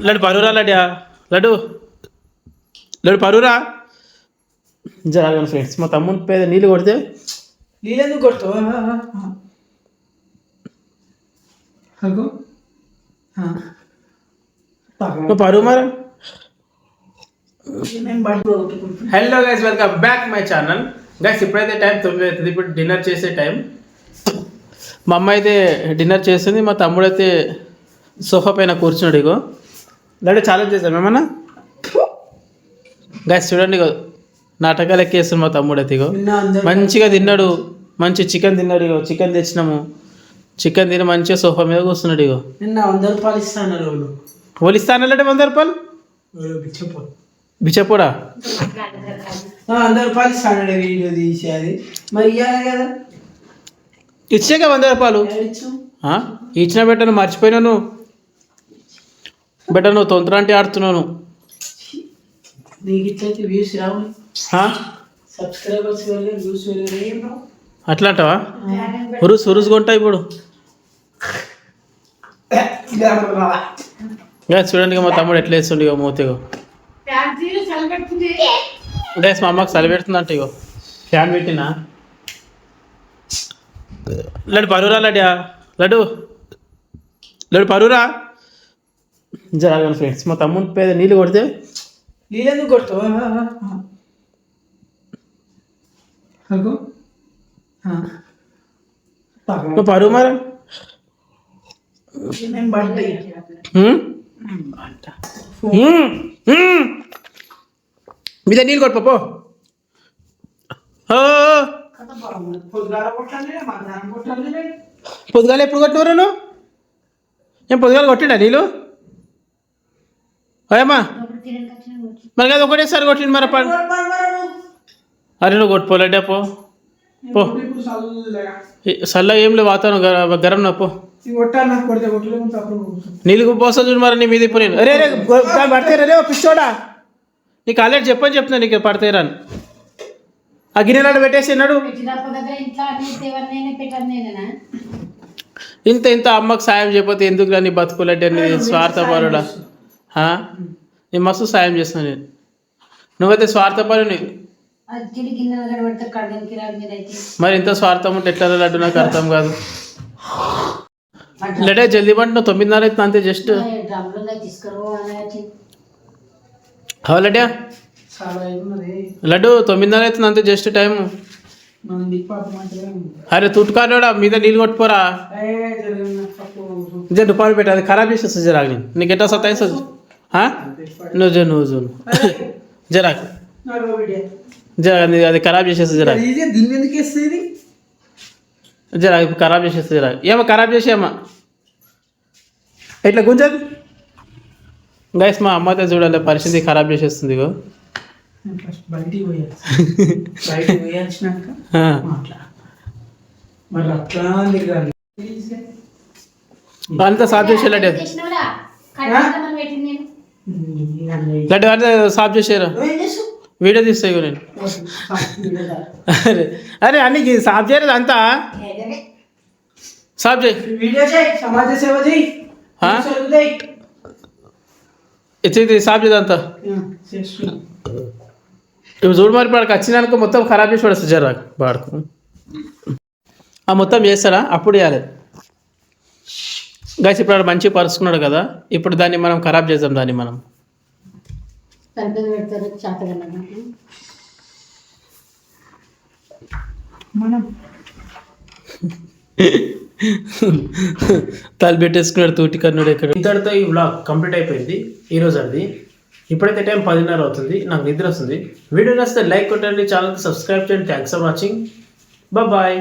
లడ్డు పరువురా లడ్డా laddu laddu పరువురా జరగను friends. మా తమ్ముని పేద నీళ్ళు కొడితే నీళ్ళెందుకు కొడతావు? పరువు మరి. Hello guys, welcome back my channel. Guys ఇప్పుడైతే టైం 9 అవుతుంది. ఇప్పుడు డిన్నర్ చేసే టైం. మా అమ్మ అయితే డిన్నర్ చేస్తుంది, మా తమ్ముడు అయితే సోఫా పైన కూర్చున్నాడు. ఇగో దాంట్లో ఛాలెంజ్ చేద్దాం ఏమన్నా. గైస్ చూడండి, ఇగో నాటకాలు ఎక్కేస్తుంది మా తమ్ముడు అయితే. ఇగో మంచిగా తిన్నాడు, మంచి చికెన్ తిన్నాడు. ఇగో చికెన్ తెచ్చినాము, చికెన్ తిని మంచిగా సోఫా మీద కూర్చున్నాడు. ఇగో నిన్న 100 రూపాయలు ఇస్తాను. వాళ్ళు ఇస్తానంటే 100 రూపాయలు బిచ్చపోడా 100 రూపాయలు ఇస్తాను. వీడియో తీసి అది మరి ఇవ్వాలి కదా. ఇచ్చాక 100 రూపాయలు ఇచ్చిన బెట్ట. నువ్వు మర్చిపోయినాను బెట్ట, నువ్వు తొందర అంటే ఆడుతున్నాను. నీకు ఇట్లయితే వ్యూస్ రావు, సబ్స్క్రైబర్స్ వ్యూస్ అట్లా అంటావా? ఉరుసు కొంటా ఇప్పుడు. చూడండి మా తమ్ముడు ఎట్లా వేస్తుండే. ఇగో మూతిగో గైస్, మా అమ్మకి చలి పెడుతుందంట. ఇగో ఫ్యాన్ పెట్టినా. లడ్డు పరువురా లడ్డా లడ్డు లడ్డు పరువురా జరగను ఫ్రెండ్స్. మా తమ్ముని పేద నీళ్ళు కొడితే నీళ్ళెందుకు కొడతావు? పరువు మరి. మీద నీళ్ళు కొట్టుపో. పొద్దుగాల ఎప్పుడు కొట్టినవరా నువ్వు? ఏం పొద్దుగాల కొట్టిండా నీళ్ళు? అయ్యమ్మా మరి కదా ఒకటేసారి కొట్టిండు మరి. అరే నువ్వు కొట్టుకోలేడే పో పో. చల్లగా ఏం లేవు, వాతావరణం గరం నా పో. నీళ్ళు పోసా చూడు మరి నీ మీద ఇప్పుడు. నేను అరే రే పడతాయి రే పిచ్చోడా, నీకు ఆల్రెడీ చెప్పని చెప్తున్నా నీకు పడతాయి రాని. ఆ గిన్నెలాడు పెట్టేసినాడు. ఇంత అమ్మకు సాయం చేయకపోతే ఎందుకు రా నీ బతుకులంటే నీ స్వార్థపరుడా. నేను మస్తు సాయం చేస్తున్నాను నేను, నువ్వైతే స్వార్థపరు. నీ మరి ఇంత స్వార్థం ఉంటే ఎట్లా లడ్డు నాకు అర్థం కాదు. లడ్డే జల్దీ పంట, నువ్వు 9:30 అవుతుంది అంతే జస్ట్. లడ్డా లడ్డు 9:30 అవుతుంది అంతే జస్ట్ టైం. అరే తుట్టుకారోడా మీద నీళ్ళు కొట్టుకోరా. రూపాయలు పెట్ట, అది ఖరాబ్ చేసేస్తుంది జరా. నీకు ఎట్లా సత్తాయిస్తుంది నువ్వు జరా జరా, అది ఖరాబ్ చేసేస్తుంది జరా. జరా ఖరాబ్ చేసేస్తుంది జరా. ఏమో ఖరాబ్ చేసేమ్మా ఇట్లా గుంజది. గైస్ మా అమ్మ అయితే చూడాలి పరిస్థితి ఖరాబ్ చేసేస్తుంది. ఇగో అంతా సాఫ్ చేసే లడ్డు లడ్డు అంతా సాఫ్ చేసారు. వీడియో తీస్తాయి నేను. అరే అన్ని సాఫ్ చేయలేదు అంతా సాఫ్ చేయి. సాఫ్ చేయదంతా ఇప్పుడు చూడు మరి. వాడికి వచ్చినాక మొత్తం ఖరాబ్ చేసి పడేస్తుంది జరా వాడుకు. మొత్తం చేస్తాడా అప్పుడు చేయాలి. గైస్ ఇప్పుడు వాడు మంచిగా పరుచుకున్నాడు కదా, ఇప్పుడు దాన్ని మనం ఖరాబ్ చేద్దాం. దాన్ని మనం తల పెట్టేసుకున్నాడు తూటి కన్నుడు. ఇక్కడ ఇంతటితో ఈ వ్లాగ్ కంప్లీట్ అయిపోయింది ఈరోజు. అది ఇప్పుడైతే టైం 10:30 అవుతుంది, నాకు నిద్ర వస్తుంది. వీడియో నచ్చితే లైక్ కొట్టండి, ఛానల్కి సబ్స్క్రైబ్ చేయండి. Thanks for watching, bye.